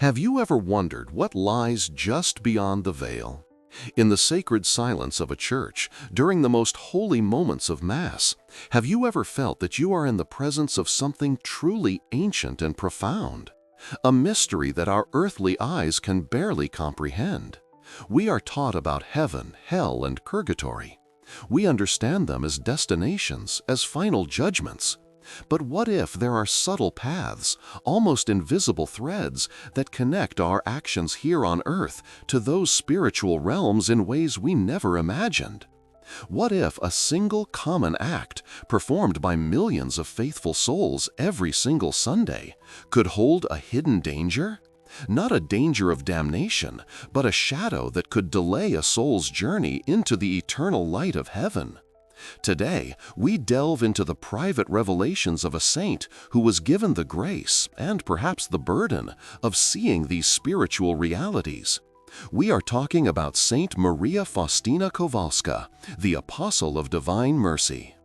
Have you ever wondered what lies just beyond the veil? In the sacred silence of a church, during the most holy moments of Mass, have you ever felt that you are in the presence of something truly ancient and profound? A mystery that our earthly eyes can barely comprehend. We are taught about heaven, hell, and purgatory. We understand them as destinations, as final judgments. But what if there are subtle paths, almost invisible threads, that connect our actions here on earth to those spiritual realms in ways we never imagined? What if a single common act, performed by millions of faithful souls every single Sunday, could hold a hidden danger? Not a danger of damnation, but a shadow that could delay a soul's journey into the eternal light of heaven. Today, we delve into the private revelations of a saint who was given the grace, and perhaps the burden, of seeing these spiritual realities. We are talking about Saint Maria Faustina Kowalska, the Apostle of Divine Mercy.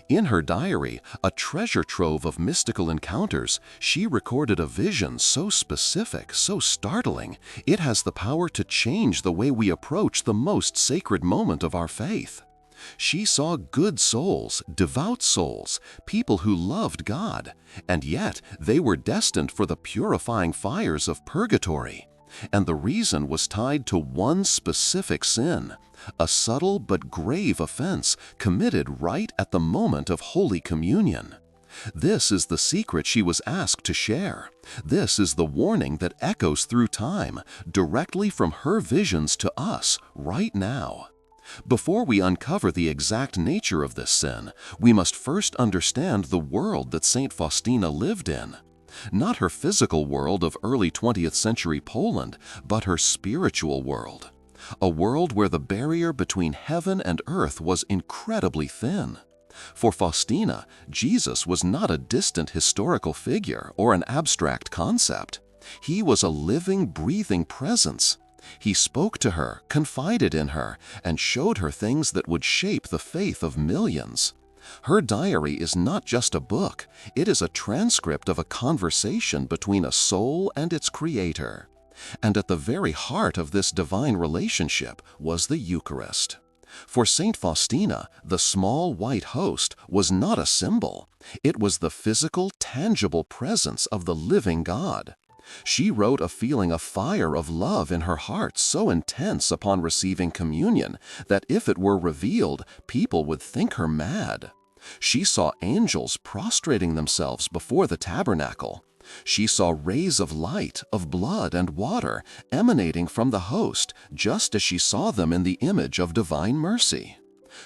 In her diary, a treasure trove of mystical encounters, she recorded a vision so specific, so startling, it has the power to change the way we approach the most sacred moment of our faith. She saw good souls, devout souls, people who loved God, and yet they were destined for the purifying fires of purgatory. And the reason was tied to one specific sin, a subtle but grave offense committed right at the moment of Holy Communion. This is the secret she was asked to share. This is the warning that echoes through time, directly from her visions to us right now. Before we uncover the exact nature of this sin, we must first understand the world that Saint Faustina lived in. Not her physical world of early 20th century Poland, but her spiritual world. A world where the barrier between heaven and earth was incredibly thin. For Faustina, Jesus was not a distant historical figure or an abstract concept. He was a living, breathing presence. He spoke to her, confided in her, and showed her things that would shape the faith of millions. Her diary is not just a book, it is a transcript of a conversation between a soul and its creator. And at the very heart of this divine relationship was the Eucharist. For Saint Faustina, the small white host was not a symbol. It was the physical, tangible presence of the living God. She wrote a feeling of fire of love in her heart so intense upon receiving communion that if it were revealed, people would think her mad. She saw angels prostrating themselves before the tabernacle. She saw rays of light, of blood and water emanating from the host, just as she saw them in the image of divine mercy.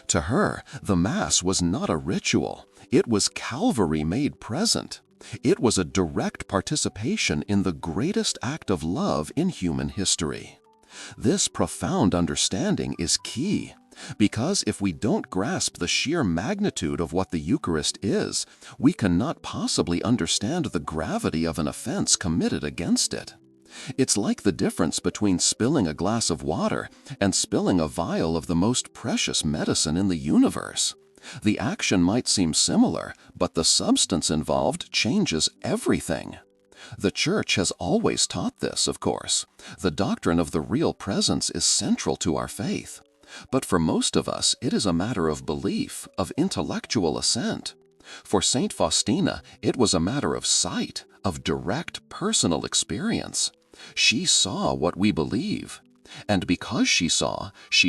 To her, the Mass was not a ritual. It was Calvary made present. It was a direct participation in the greatest act of love in human history. This profound understanding is key, because if we don't grasp the sheer magnitude of what the Eucharist is, we cannot possibly understand the gravity of an offense committed against it. It's like the difference between spilling a glass of water and spilling a vial of the most precious medicine in the universe. The action might seem similar, but the substance involved changes everything. The Church has always taught this, of course. The doctrine of the real presence is central to our faith. But for most of us, it is a matter of belief, of intellectual assent. For Saint Faustina, it was a matter of sight, of direct personal experience. She saw what we believe. And because she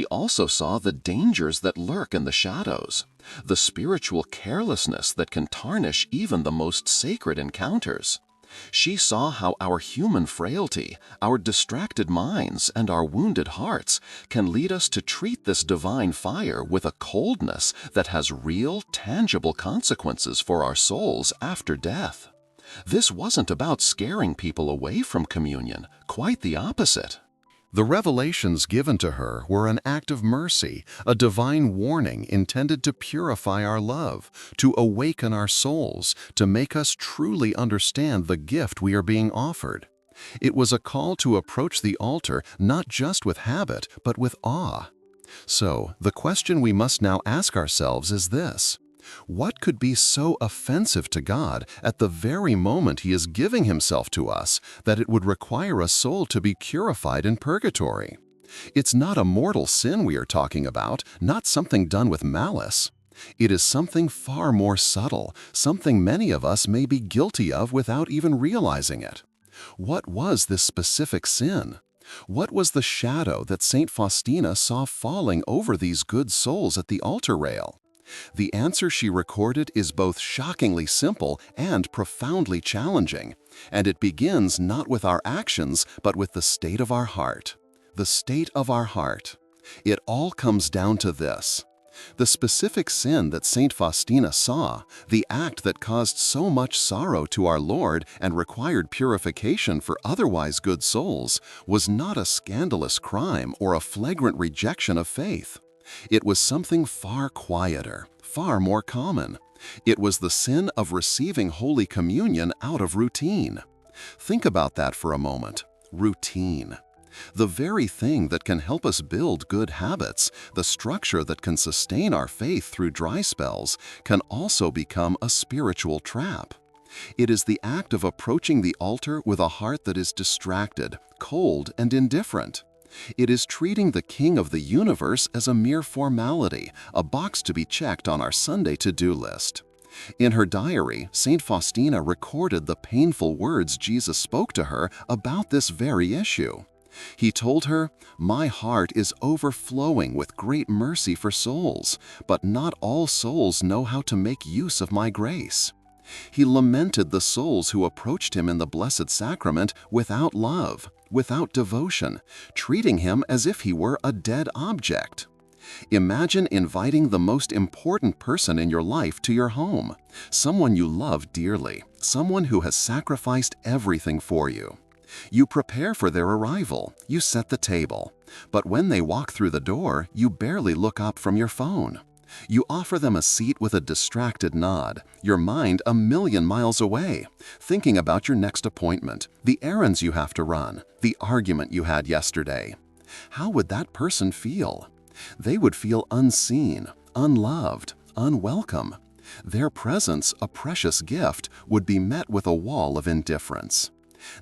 also saw the dangers that lurk in the shadows, the spiritual carelessness that can tarnish even the most sacred encounters. She saw how our human frailty, our distracted minds, and our wounded hearts can lead us to treat this divine fire with a coldness that has real, tangible consequences for our souls after death. This wasn't about scaring people away from communion, quite the opposite. The revelations given to her were an act of mercy, a divine warning intended to purify our love, to awaken our souls, to make us truly understand the gift we are being offered. It was a call to approach the altar not just with habit, but with awe. So, the question we must now ask ourselves is this: What could be so offensive to God at the very moment He is giving Himself to us that it would require a soul to be purified in purgatory? It's not a mortal sin we are talking about, not something done with malice. It is something far more subtle, something many of us may be guilty of without even realizing it. What was this specific sin? What was the shadow that Saint Faustina saw falling over these good souls at the altar rail? The answer she recorded is both shockingly simple and profoundly challenging, and it begins not with our actions, but with the state of our heart. The state of our heart. It all comes down to this. The specific sin that Saint Faustina saw, the act that caused so much sorrow to our Lord and required purification for otherwise good souls, was not a scandalous crime or a flagrant rejection of faith. It was something far quieter, far more common. It was the sin of receiving Holy Communion out of routine. Think about that for a moment. Routine. The very thing that can help us build good habits, the structure that can sustain our faith through dry spells, can also become a spiritual trap. It is the act of approaching the altar with a heart that is distracted, cold, and indifferent. It is treating the King of the universe as a mere formality, a box to be checked on our Sunday to-do list. In her diary, Saint Faustina recorded the painful words Jesus spoke to her about this very issue. He told her, "My heart is overflowing with great mercy for souls, but not all souls know how to make use of my grace." He lamented the souls who approached him in the Blessed Sacrament without love, without devotion, treating him as if he were a dead object. Imagine inviting the most important person in your life to your home, someone you love dearly, someone who has sacrificed everything for you. You prepare for their arrival, you set the table, but when they walk through the door, you barely look up from your phone. You offer them a seat with a distracted nod, your mind a million miles away, thinking about your next appointment, the errands you have to run, the argument you had yesterday. How would that person feel? They would feel unseen, unloved, unwelcome. Their presence, a precious gift, would be met with a wall of indifference.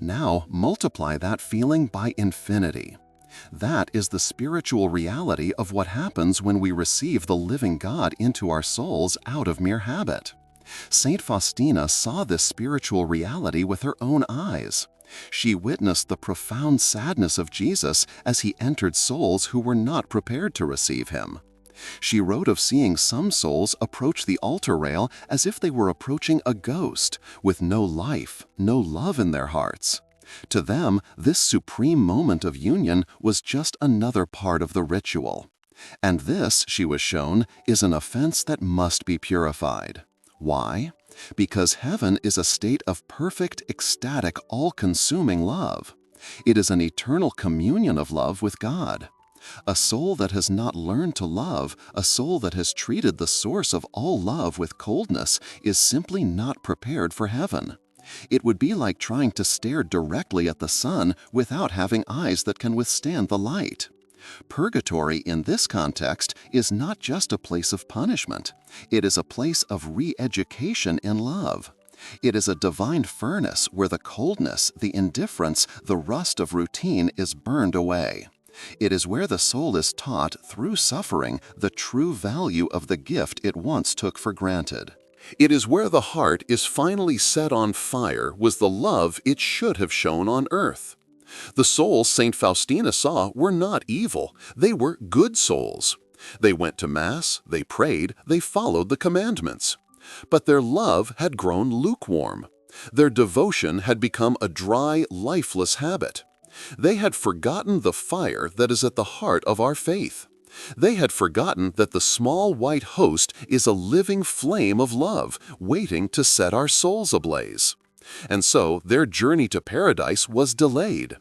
Now multiply that feeling by infinity. That is the spiritual reality of what happens when we receive the living God into our souls out of mere habit. Saint Faustina saw this spiritual reality with her own eyes. She witnessed the profound sadness of Jesus as he entered souls who were not prepared to receive him. She wrote of seeing some souls approach the altar rail as if they were approaching a ghost, with no life, no love in their hearts. To them, this supreme moment of union was just another part of the ritual. And this, she was shown, is an offense that must be purified. Why? Because heaven is a state of perfect, ecstatic, all-consuming love. It is an eternal communion of love with God. A soul that has not learned to love, a soul that has treated the source of all love with coldness, is simply not prepared for heaven. It would be like trying to stare directly at the sun without having eyes that can withstand the light. Purgatory in this context is not just a place of punishment. It is a place of re-education in love. It is a divine furnace where the coldness, the indifference, the rust of routine is burned away. It is where the soul is taught, through suffering, the true value of the gift it once took for granted. It is where the heart is finally set on fire with the love it should have shown on earth. The souls Saint Faustina saw were not evil, they were good souls. They went to Mass, they prayed, they followed the commandments. But their love had grown lukewarm. Their devotion had become a dry, lifeless habit. They had forgotten the fire that is at the heart of our faith. They had forgotten that the small white host is a living flame of love, waiting to set our souls ablaze. And so their journey to paradise was delayed.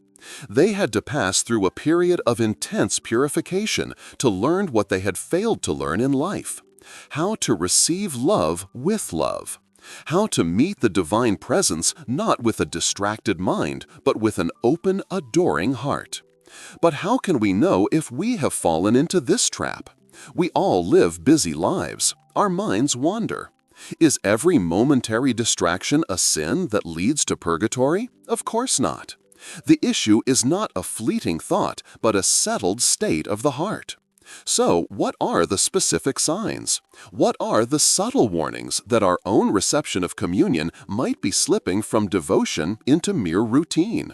They had to pass through a period of intense purification to learn what they had failed to learn in life: how to receive love with love. How to meet the divine presence not with a distracted mind, but with an open, adoring heart. But how can we know if we have fallen into this trap? We all live busy lives. our minds wander. Is every momentary distraction a sin that leads to purgatory? Of course not. The issue is not a fleeting thought, but a settled state of the heart. So, what are the specific signs? What are the subtle warnings that our own reception of communion might be slipping from devotion into mere routine?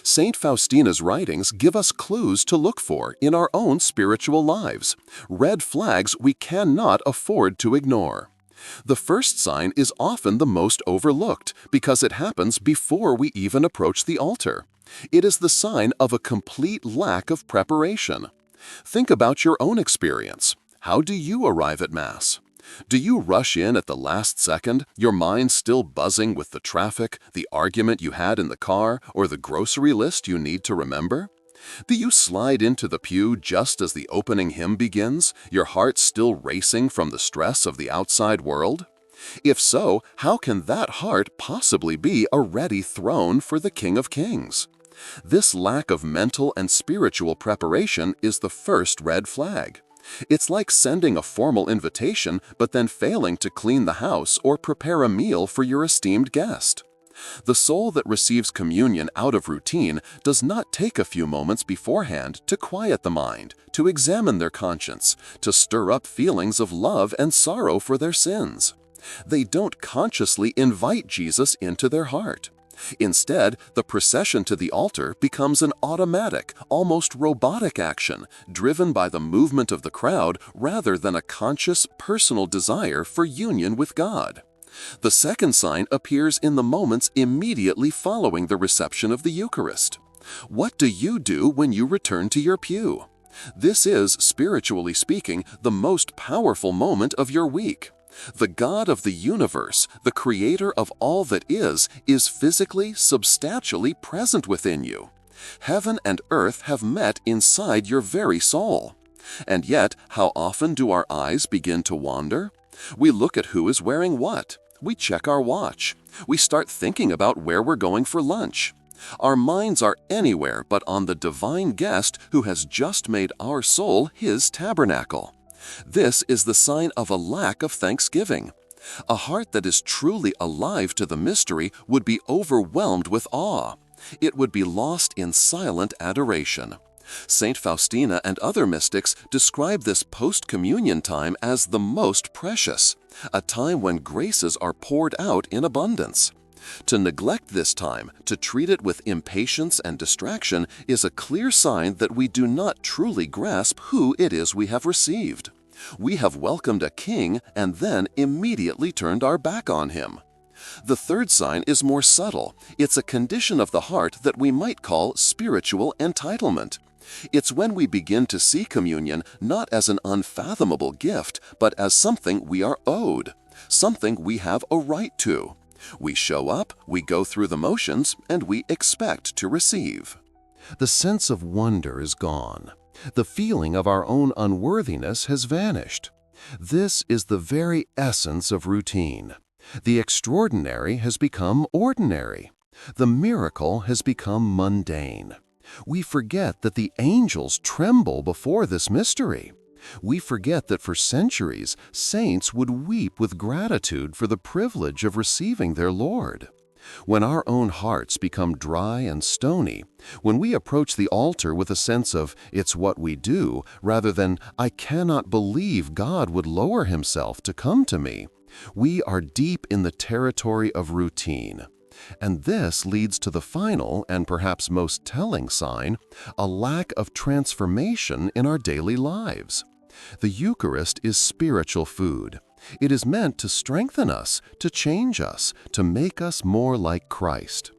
Saint Faustina's writings give us clues to look for in our own spiritual lives, red flags we cannot afford to ignore. The first sign is often the most overlooked because it happens before we even approach the altar. It is the sign of a complete lack of preparation. Think about your own experience. How do you arrive at Mass? Do you rush in at the last second, your mind still buzzing with the traffic, the argument you had in the car, or the grocery list you need to remember? Do you slide into the pew just as the opening hymn begins, your heart still racing from the stress of the outside world? If so, how can that heart possibly be a ready throne for the King of Kings? This lack of mental and spiritual preparation is the first red flag. It's like sending a formal invitation but then failing to clean the house or prepare a meal for your esteemed guest. The soul that receives communion out of routine does not take a few moments beforehand to quiet the mind, to examine their conscience, to stir up feelings of love and sorrow for their sins. They don't consciously invite Jesus into their heart. Instead, the procession to the altar becomes an automatic, almost robotic action, driven by the movement of the crowd rather than a conscious, personal desire for union with God. The second sign appears in the moments immediately following the reception of the Eucharist. What do you do when you return to your pew? This is, spiritually speaking, the most powerful moment of your week. The God of the universe, the creator of all that is physically, substantially present within you. Heaven and earth have met inside your very soul. And yet, how often do our eyes begin to wander? We look at who is wearing what. We check our watch. We start thinking about where we're going for lunch. Our minds are anywhere but on the divine guest who has just made our soul his tabernacle. This is the sign of a lack of thanksgiving. A heart that is truly alive to the mystery would be overwhelmed with awe. It would be lost in silent adoration. Saint Faustina and other mystics describe this post-communion time as the most precious, a time when graces are poured out in abundance. To neglect this time, to treat it with impatience and distraction, is a clear sign that we do not truly grasp who it is we have received. We have welcomed a king and then immediately turned our back on him. The third sign is more subtle. It's a condition of the heart that we might call spiritual entitlement. It's when we begin to see communion not as an unfathomable gift, but as something we are owed, something we have a right to. We show up, we go through the motions, and we expect to receive. The sense of wonder is gone. The feeling of our own unworthiness has vanished. This is the very essence of routine. The extraordinary has become ordinary. The miracle has become mundane. We forget that the angels tremble before this mystery. We forget that for centuries, saints would weep with gratitude for the privilege of receiving their Lord. When our own hearts become dry and stony, when we approach the altar with a sense of "it's what we do," rather than "I cannot believe God would lower himself to come to me," we are deep in the territory of routine. And this leads to the final and perhaps most telling sign, a lack of transformation in our daily lives. The Eucharist is spiritual food. It is meant to strengthen us, to change us, to make us more like Christ.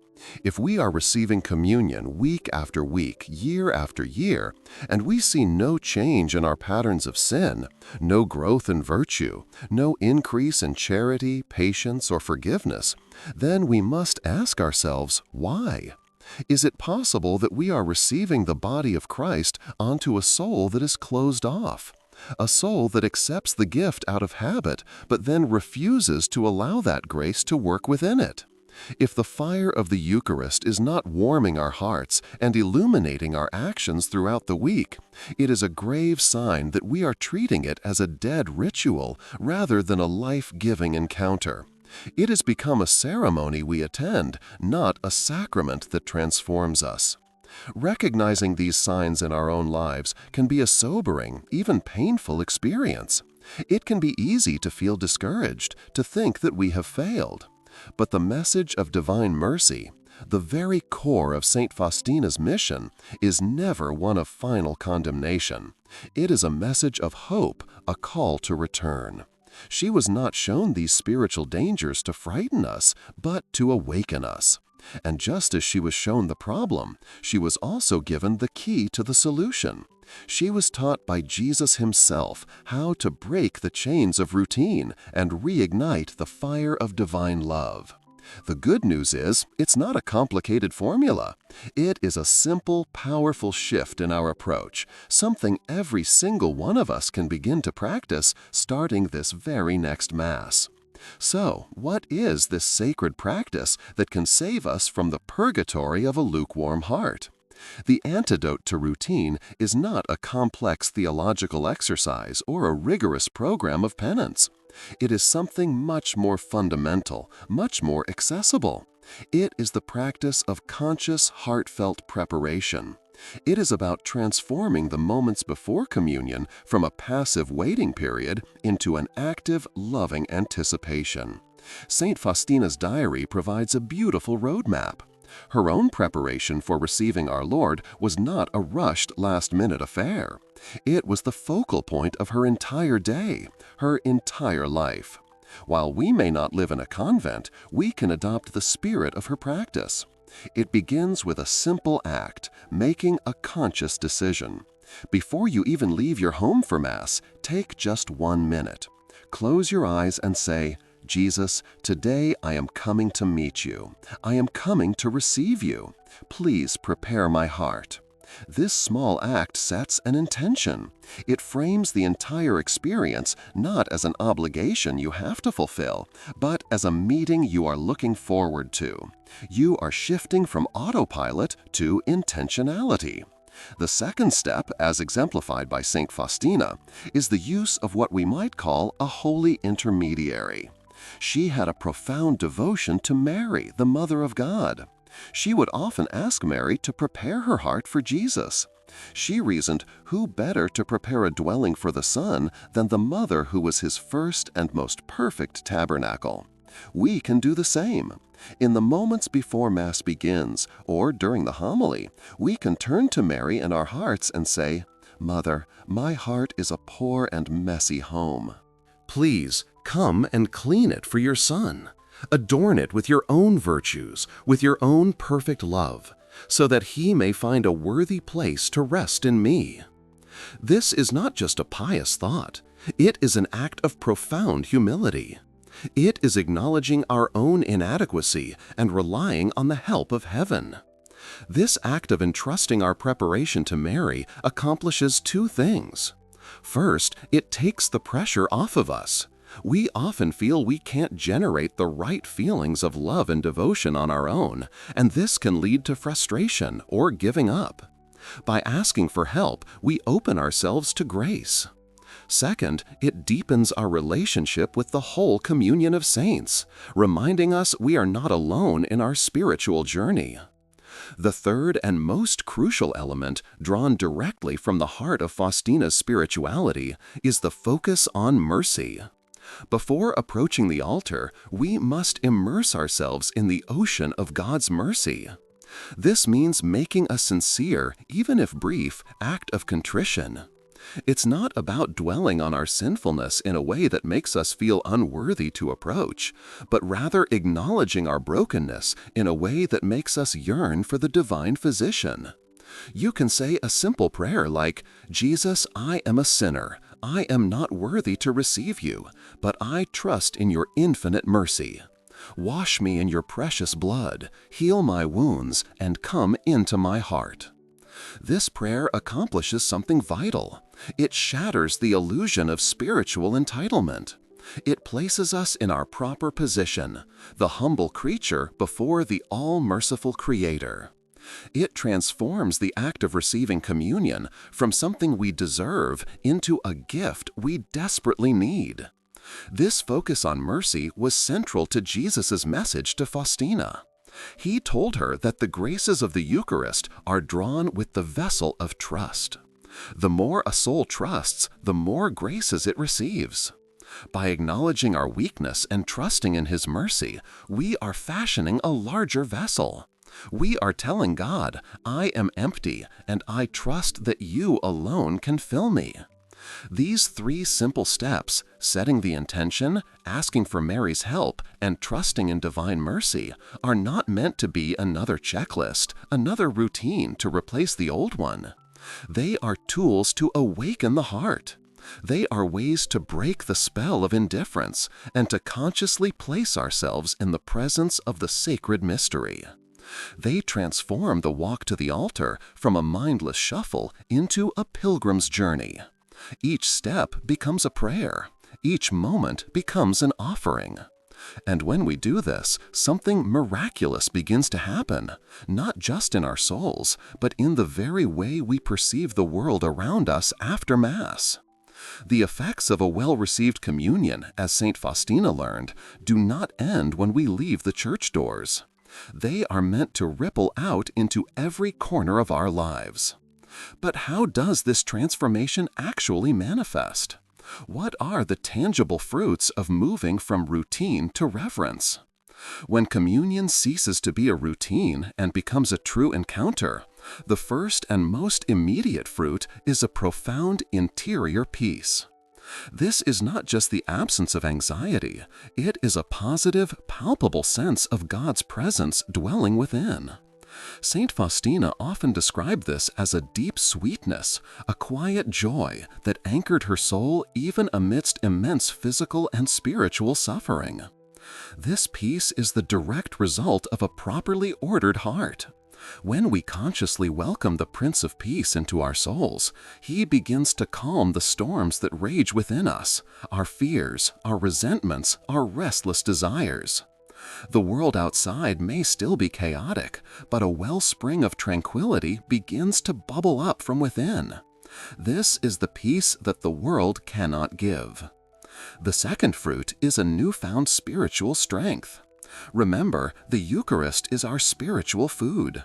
If we are receiving communion week after week, year after year, and we see no change in our patterns of sin, no growth in virtue, no increase in charity, patience, or forgiveness, then we must ask ourselves, why? Is it possible that we are receiving the body of Christ onto a soul that is closed off? A soul that accepts the gift out of habit, but then refuses to allow that grace to work within it? If the fire of the Eucharist is not warming our hearts and illuminating our actions throughout the week, it is a grave sign that we are treating it as a dead ritual rather than a life-giving encounter. It has become a ceremony we attend, not a sacrament that transforms us. Recognizing these signs in our own lives can be a sobering, even painful experience. It can be easy to feel discouraged, to think that we have failed. But the message of divine mercy, the very core of St. Faustina's mission, is never one of final condemnation. It is a message of hope, a call to return. She was not shown these spiritual dangers to frighten us, but to awaken us. And just as she was shown the problem, she was also given the key to the solution. She was taught by Jesus himself how to break the chains of routine and reignite the fire of divine love. The good news is, it's not a complicated formula. It is a simple, powerful shift in our approach, something every single one of us can begin to practice starting this very next Mass. So, what is this sacred practice that can save us from the purgatory of a lukewarm heart? The antidote to routine is not a complex theological exercise or a rigorous program of penance. It is something much more fundamental, much more accessible. It is the practice of conscious, heartfelt preparation. It is about transforming the moments before communion from a passive waiting period into an active, loving anticipation. St. Faustina's diary provides a beautiful roadmap. Her own preparation for receiving our Lord was not a rushed, last-minute affair. It was the focal point of her entire day, her entire life. While we may not live in a convent, we can adopt the spirit of her practice. It begins with a simple act, making a conscious decision. Before you even leave your home for Mass, take just 1 minute. Close your eyes and say, "Jesus, today I am coming to meet you. I am coming to receive you. Please prepare my heart." This small act sets an intention. It frames the entire experience not as an obligation you have to fulfill, but as a meeting you are looking forward to. You are shifting from autopilot to intentionality. The second step, as exemplified by St. Faustina, is the use of what we might call a holy intermediary. She had a profound devotion to Mary, the Mother of God. She would often ask Mary to prepare her heart for Jesus. She reasoned, who better to prepare a dwelling for the Son than the Mother who was his first and most perfect tabernacle? We can do the same. In the moments before Mass begins, or during the homily, we can turn to Mary in our hearts and say, "Mother, my heart is a poor and messy home. Please come and clean it for your Son. Adorn it with your own virtues, with your own perfect love, so that he may find a worthy place to rest in me." This is not just a pious thought. It is an act of profound humility. It is acknowledging our own inadequacy and relying on the help of heaven. This act of entrusting our preparation to Mary accomplishes 2 things. First, it takes the pressure off of us. We often feel we can't generate the right feelings of love and devotion on our own, and this can lead to frustration or giving up. By asking for help, we open ourselves to grace. Second, it deepens our relationship with the whole communion of saints, reminding us we are not alone in our spiritual journey. The third and most crucial element, drawn directly from the heart of Faustina's spirituality, is the focus on mercy. Before approaching the altar, we must immerse ourselves in the ocean of God's mercy. This means making a sincere, even if brief, act of contrition. It's not about dwelling on our sinfulness in a way that makes us feel unworthy to approach, but rather acknowledging our brokenness in a way that makes us yearn for the divine physician. You can say a simple prayer like, "Jesus, I am a sinner. I am not worthy to receive you, but I trust in your infinite mercy. Wash me in your precious blood, heal my wounds, and come into my heart." This prayer accomplishes something vital. It shatters the illusion of spiritual entitlement. It places us in our proper position, the humble creature before the all-merciful Creator. It transforms the act of receiving communion from something we deserve into a gift we desperately need. This focus on mercy was central to Jesus' message to Faustina. He told her that the graces of the Eucharist are drawn with the vessel of trust. The more a soul trusts, the more graces it receives. By acknowledging our weakness and trusting in His mercy, we are fashioning a larger vessel. We are telling God, "I am empty, and I trust that You alone can fill me." These three simple steps, setting the intention, asking for Mary's help, and trusting in divine mercy, are not meant to be another checklist, another routine to replace the old one. They are tools to awaken the heart. They are ways to break the spell of indifference and to consciously place ourselves in the presence of the sacred mystery. They transform the walk to the altar from a mindless shuffle into a pilgrim's journey. Each step becomes a prayer. Each moment becomes an offering. And when we do this, something miraculous begins to happen, not just in our souls, but in the very way we perceive the world around us after Mass. The effects of a well-received communion, as St. Faustina learned, do not end when we leave the church doors. They are meant to ripple out into every corner of our lives. But how does this transformation actually manifest? What are the tangible fruits of moving from routine to reverence? When communion ceases to be a routine and becomes a true encounter, the first and most immediate fruit is a profound interior peace. This is not just the absence of anxiety, it is a positive, palpable sense of God's presence dwelling within. St. Faustina often described this as a deep sweetness, a quiet joy that anchored her soul even amidst immense physical and spiritual suffering. This peace is the direct result of a properly ordered heart. When we consciously welcome the Prince of Peace into our souls, He begins to calm the storms that rage within us, our fears, our resentments, our restless desires. The world outside may still be chaotic, but a wellspring of tranquility begins to bubble up from within. This is the peace that the world cannot give. The second fruit is a newfound spiritual strength. Remember, the Eucharist is our spiritual food.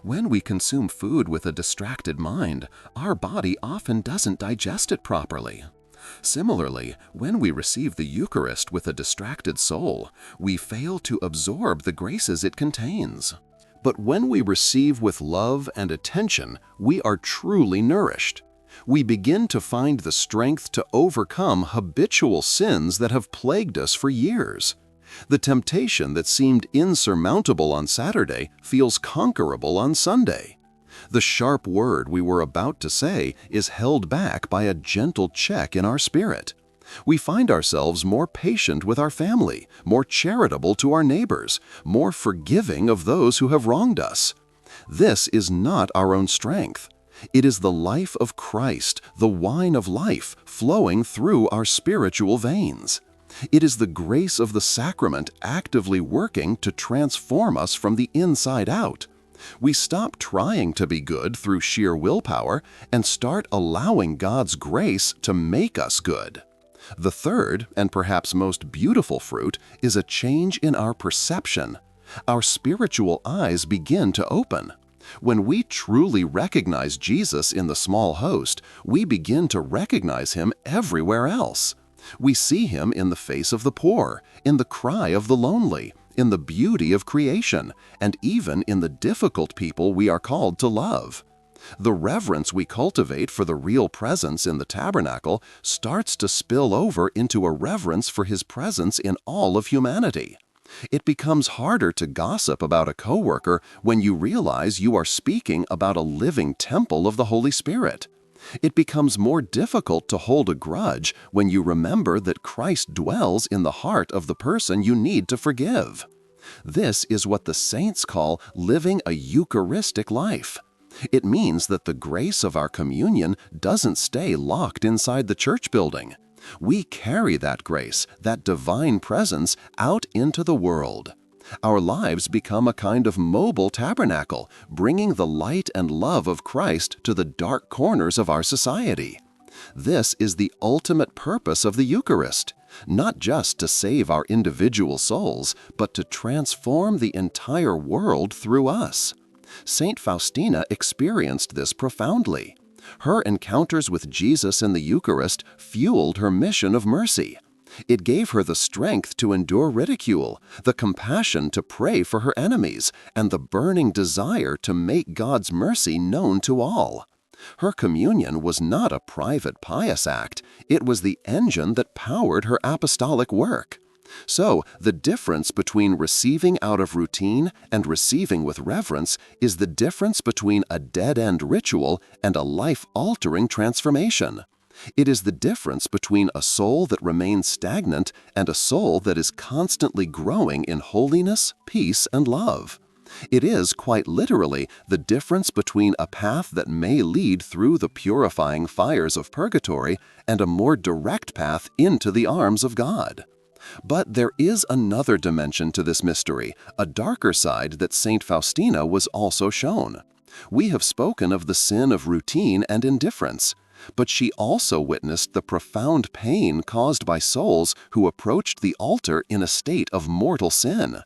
When we consume food with a distracted mind, our body often doesn't digest it properly. Similarly, when we receive the Eucharist with a distracted soul, we fail to absorb the graces it contains. But when we receive with love and attention, we are truly nourished. We begin to find the strength to overcome habitual sins that have plagued us for years. The temptation that seemed insurmountable on Saturday feels conquerable on Sunday. The sharp word we were about to say is held back by a gentle check in our spirit. We find ourselves more patient with our family, more charitable to our neighbors, more forgiving of those who have wronged us. This is not our own strength. It is the life of Christ, the wine of life, flowing through our spiritual veins. It is the grace of the sacrament actively working to transform us from the inside out. We stop trying to be good through sheer willpower and start allowing God's grace to make us good. The third, and perhaps most beautiful fruit, is a change in our perception. Our spiritual eyes begin to open. When we truly recognize Jesus in the small host, we begin to recognize Him everywhere else. We see Him in the face of the poor, in the cry of the lonely, in the beauty of creation, and even in the difficult people we are called to love. The reverence we cultivate for the real presence in the tabernacle starts to spill over into a reverence for His presence in all of humanity. It becomes harder to gossip about a coworker when you realize you are speaking about a living temple of the Holy Spirit. It becomes more difficult to hold a grudge when you remember that Christ dwells in the heart of the person you need to forgive. This is what the saints call living a Eucharistic life. It means that the grace of our communion doesn't stay locked inside the church building. We carry that grace, that divine presence, out into the world. Our lives become a kind of mobile tabernacle, bringing the light and love of Christ to the dark corners of our society. This is the ultimate purpose of the Eucharist, not just to save our individual souls, but to transform the entire world through us. Saint Faustina experienced this profoundly. Her encounters with Jesus in the Eucharist fueled her mission of mercy. It gave her the strength to endure ridicule, the compassion to pray for her enemies, and the burning desire to make God's mercy known to all. Her communion was not a private pious act, it was the engine that powered her apostolic work. So, the difference between receiving out of routine and receiving with reverence is the difference between a dead-end ritual and a life-altering transformation. It is the difference between a soul that remains stagnant and a soul that is constantly growing in holiness, peace, and love. It is, quite literally, the difference between a path that may lead through the purifying fires of purgatory and a more direct path into the arms of God. But there is another dimension to this mystery, a darker side that Saint Faustina was also shown. We have spoken of the sin of routine and indifference, but she also witnessed the profound pain caused by souls who approached the altar in a state of mortal sin.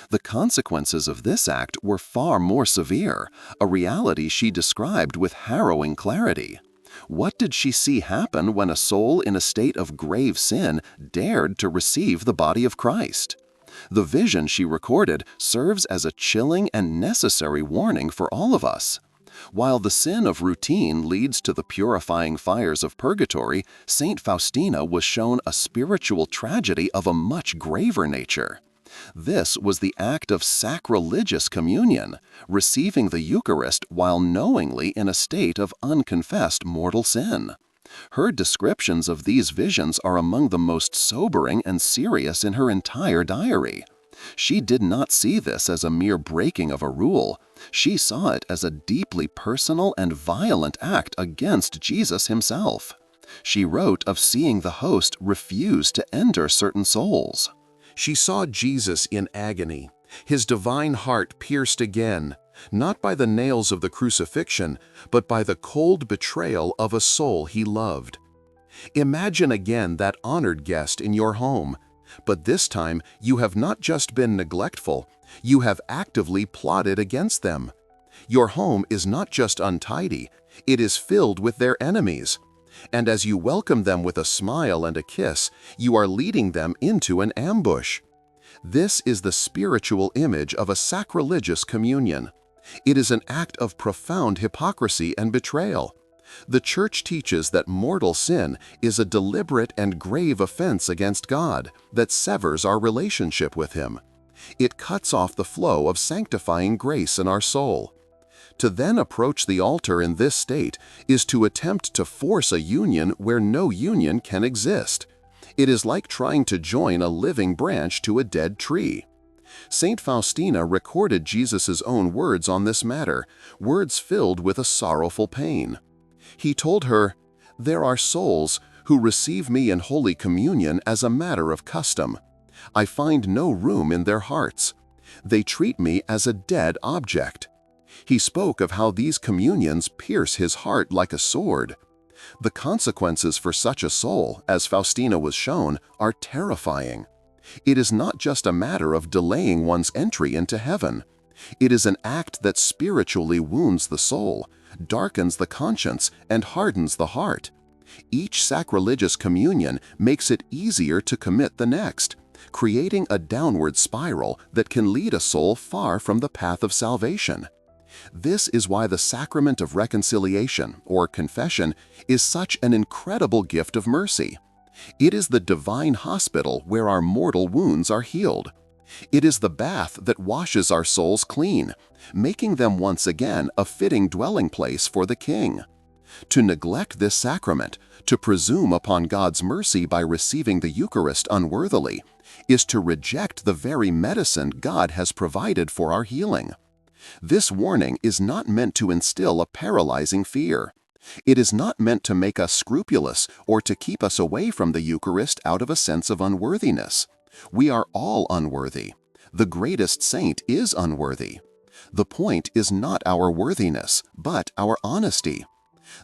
The consequences of this act were far more severe, a reality she described with harrowing clarity. What did she see happen when a soul in a state of grave sin dared to receive the body of Christ? The vision she recorded serves as a chilling and necessary warning for all of us. While the sin of routine leads to the purifying fires of purgatory, Saint Faustina was shown a spiritual tragedy of a much graver nature. This was the act of sacrilegious communion, receiving the Eucharist while knowingly in a state of unconfessed mortal sin. Her descriptions of these visions are among the most sobering and serious in her entire diary. She did not see this as a mere breaking of a rule. She saw it as a deeply personal and violent act against Jesus himself. She wrote of seeing the host refuse to enter certain souls. She saw Jesus in agony, his divine heart pierced again, not by the nails of the crucifixion, but by the cold betrayal of a soul he loved. Imagine again that honored guest in your home, but this time you have not just been neglectful, you have actively plotted against them. Your home is not just untidy, it is filled with their enemies. And as you welcome them with a smile and a kiss, you are leading them into an ambush. This is the spiritual image of a sacrilegious communion. It is an act of profound hypocrisy and betrayal. The Church teaches that mortal sin is a deliberate and grave offense against God that severs our relationship with Him. It cuts off the flow of sanctifying grace in our soul. To then approach the altar in this state is to attempt to force a union where no union can exist. It is like trying to join a living branch to a dead tree. Saint Faustina recorded Jesus' own words on this matter, words filled with a sorrowful pain. He told her, "There are souls who receive me in Holy Communion as a matter of custom. I find no room in their hearts. They treat me as a dead object." He spoke of how these communions pierce his heart like a sword. The consequences for such a soul, as Faustina was shown, are terrifying. It is not just a matter of delaying one's entry into heaven. It is an act that spiritually wounds the soul, darkens the conscience, and hardens the heart. Each sacrilegious communion makes it easier to commit the next, creating a downward spiral that can lead a soul far from the path of salvation. This is why the sacrament of reconciliation, or confession, is such an incredible gift of mercy. It is the divine hospital where our mortal wounds are healed. It is the bath that washes our souls clean, making them once again a fitting dwelling place for the King. To neglect this sacrament, to presume upon God's mercy by receiving the Eucharist unworthily, is to reject the very medicine God has provided for our healing. This warning is not meant to instill a paralyzing fear. It is not meant to make us scrupulous or to keep us away from the Eucharist out of a sense of unworthiness. We are all unworthy. The greatest saint is unworthy. The point is not our worthiness, but our honesty.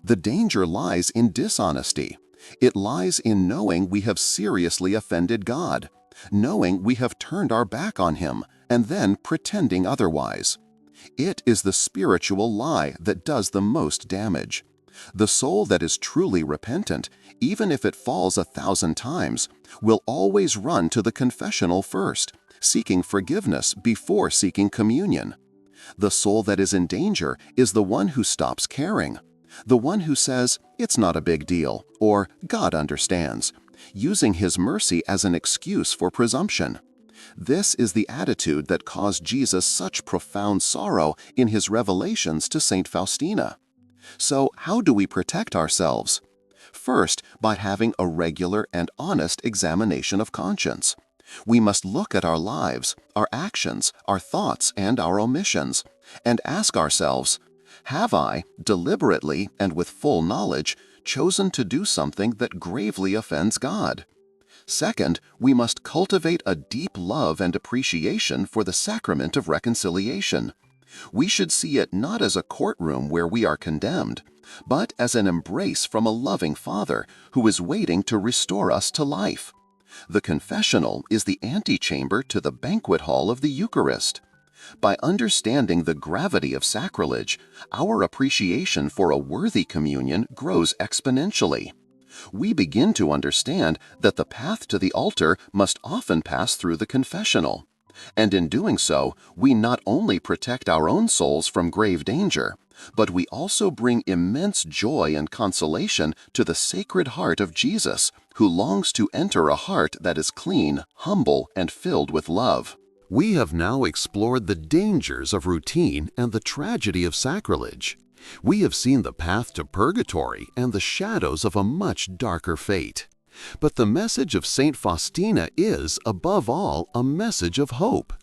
The danger lies in dishonesty. It lies in knowing we have seriously offended God, knowing we have turned our back on Him, and then pretending otherwise. It is the spiritual lie that does the most damage. The soul that is truly repentant, even if it falls 1,000 times, will always run to the confessional first, seeking forgiveness before seeking communion. The soul that is in danger is the one who stops caring, the one who says, "It's not a big deal," or "God understands," using His mercy as an excuse for presumption. This is the attitude that caused Jesus such profound sorrow in His revelations to Saint Faustina. So, how do we protect ourselves? First, by having a regular and honest examination of conscience. We must look at our lives, our actions, our thoughts, and our omissions, and ask ourselves, have I, deliberately and with full knowledge, chosen to do something that gravely offends God? Second, we must cultivate a deep love and appreciation for the sacrament of reconciliation. We should see it not as a courtroom where we are condemned, but as an embrace from a loving Father who is waiting to restore us to life. The confessional is the antechamber to the banquet hall of the Eucharist. By understanding the gravity of sacrilege, our appreciation for a worthy communion grows exponentially. We begin to understand that the path to the altar must often pass through the confessional. And in doing so, we not only protect our own souls from grave danger, but we also bring immense joy and consolation to the Sacred Heart of Jesus, who longs to enter a heart that is clean, humble, and filled with love. We have now explored the dangers of routine and the tragedy of sacrilege. We have seen the path to purgatory and the shadows of a much darker fate. But the message of Saint Faustina is, above all, a message of hope.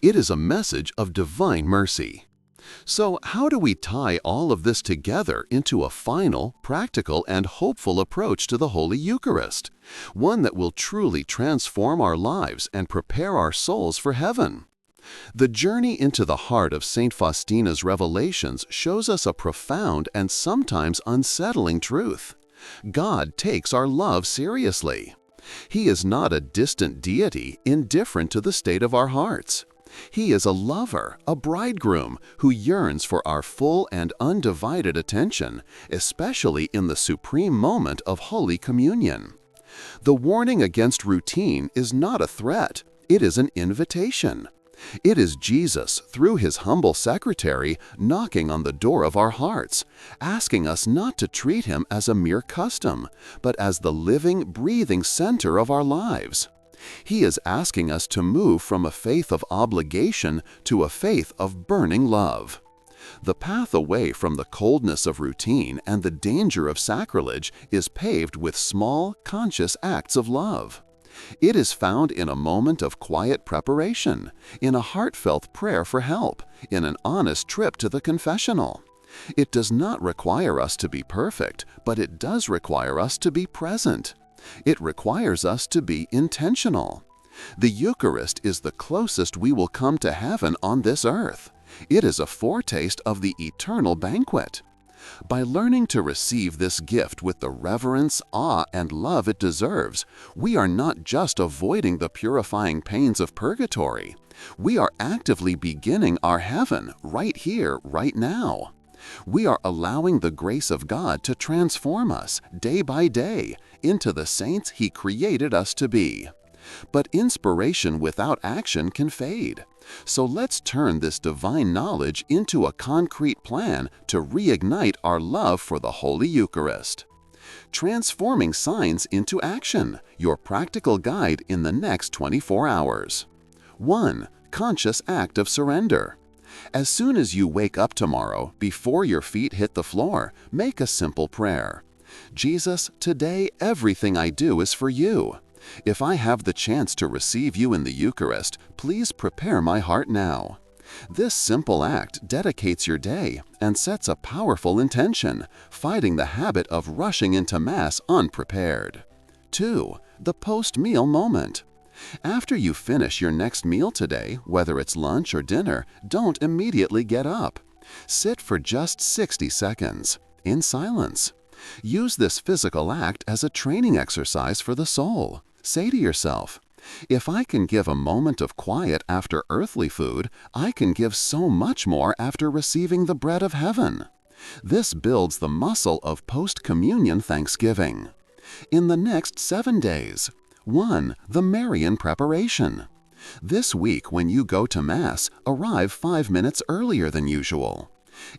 It is a message of divine mercy. So how do we tie all of this together into a final, practical, and hopeful approach to the Holy Eucharist? One that will truly transform our lives and prepare our souls for heaven. The journey into the heart of Saint Faustina's revelations shows us a profound and sometimes unsettling truth. God takes our love seriously. He is not a distant deity indifferent to the state of our hearts. He is a lover, a bridegroom, who yearns for our full and undivided attention, especially in the supreme moment of Holy Communion. The warning against routine is not a threat, it is an invitation. It is Jesus, through His humble secretary, knocking on the door of our hearts, asking us not to treat Him as a mere custom, but as the living, breathing center of our lives. He is asking us to move from a faith of obligation to a faith of burning love. The path away from the coldness of routine and the danger of sacrilege is paved with small, conscious acts of love. It is found in a moment of quiet preparation, in a heartfelt prayer for help, in an honest trip to the confessional. It does not require us to be perfect, but it does require us to be present. It requires us to be intentional. The Eucharist is the closest we will come to heaven on this earth. It is a foretaste of the eternal banquet. By learning to receive this gift with the reverence, awe, and love it deserves, we are not just avoiding the purifying pains of purgatory. We are actively beginning our heaven right here, right now. We are allowing the grace of God to transform us, day by day, into the saints He created us to be. But inspiration without action can fade. So let's turn this divine knowledge into a concrete plan to reignite our love for the Holy Eucharist. Transforming signs into action, your practical guide in the next 24 hours. 1. Conscious act of surrender. As soon as you wake up tomorrow, before your feet hit the floor, make a simple prayer. Jesus, today everything I do is for you. If I have the chance to receive you in the Eucharist, please prepare my heart now. This simple act dedicates your day and sets a powerful intention, fighting the habit of rushing into Mass unprepared. 2. The post-meal moment. After you finish your next meal today, whether it's lunch or dinner, don't immediately get up. Sit for just 60 seconds, in silence. Use this physical act as a training exercise for the soul. Say to yourself, if I can give a moment of quiet after earthly food, I can give so much more after receiving the bread of heaven. This builds the muscle of post-communion thanksgiving. In the next 7 days. 1. The Marian preparation. This week when you go to Mass, arrive 5 minutes earlier than usual.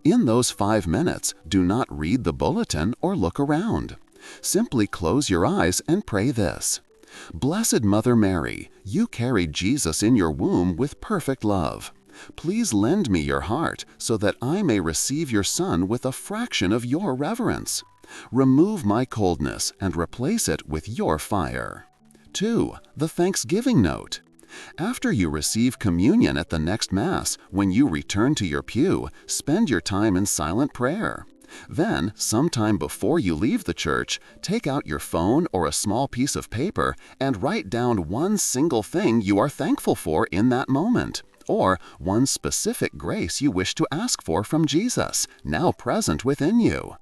In those 5 minutes, do not read the bulletin or look around. Simply close your eyes and pray this. Blessed Mother Mary, you carried Jesus in your womb with perfect love. Please lend me your heart so that I may receive your Son with a fraction of your reverence. Remove my coldness and replace it with your fire. 2. The Thanksgiving note. After you receive communion at the next Mass, when you return to your pew, spend your time in silent prayer. Then, sometime before you leave the church, take out your phone or a small piece of paper and write down one single thing you are thankful for in that moment, or one specific grace you wish to ask for from Jesus, now present within you.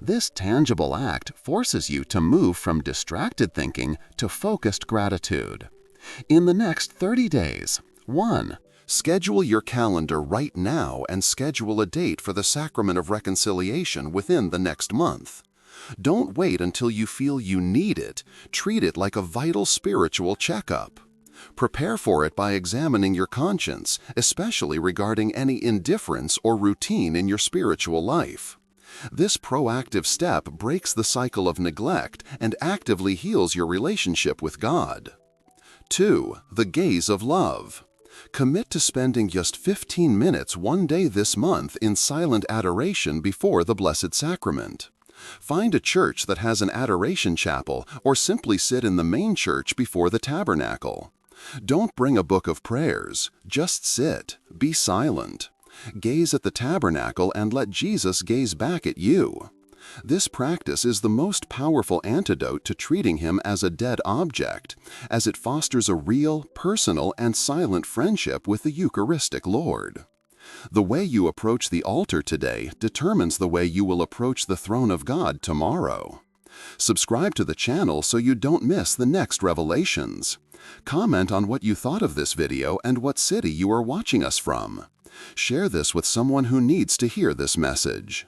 This tangible act forces you to move from distracted thinking to focused gratitude. In the next 30 days, 1. Schedule your calendar right now and schedule a date for the Sacrament of Reconciliation within the next month. Don't wait until you feel you need it. Treat it like a vital spiritual checkup. Prepare for it by examining your conscience, especially regarding any indifference or routine in your spiritual life. This proactive step breaks the cycle of neglect and actively heals your relationship with God. 2. The gaze of love. Commit to spending just 15 minutes one day this month in silent adoration before the Blessed Sacrament. Find a church that has an adoration chapel or simply sit in the main church before the tabernacle. Don't bring a book of prayers. Just sit. Be silent. Gaze at the tabernacle and let Jesus gaze back at you. This practice is the most powerful antidote to treating him as a dead object, as it fosters a real, personal, and silent friendship with the Eucharistic Lord. The way you approach the altar today determines the way you will approach the throne of God tomorrow. Subscribe to the channel so you don't miss the next revelations. Comment on what you thought of this video and what city you are watching us from. Share this with someone who needs to hear this message.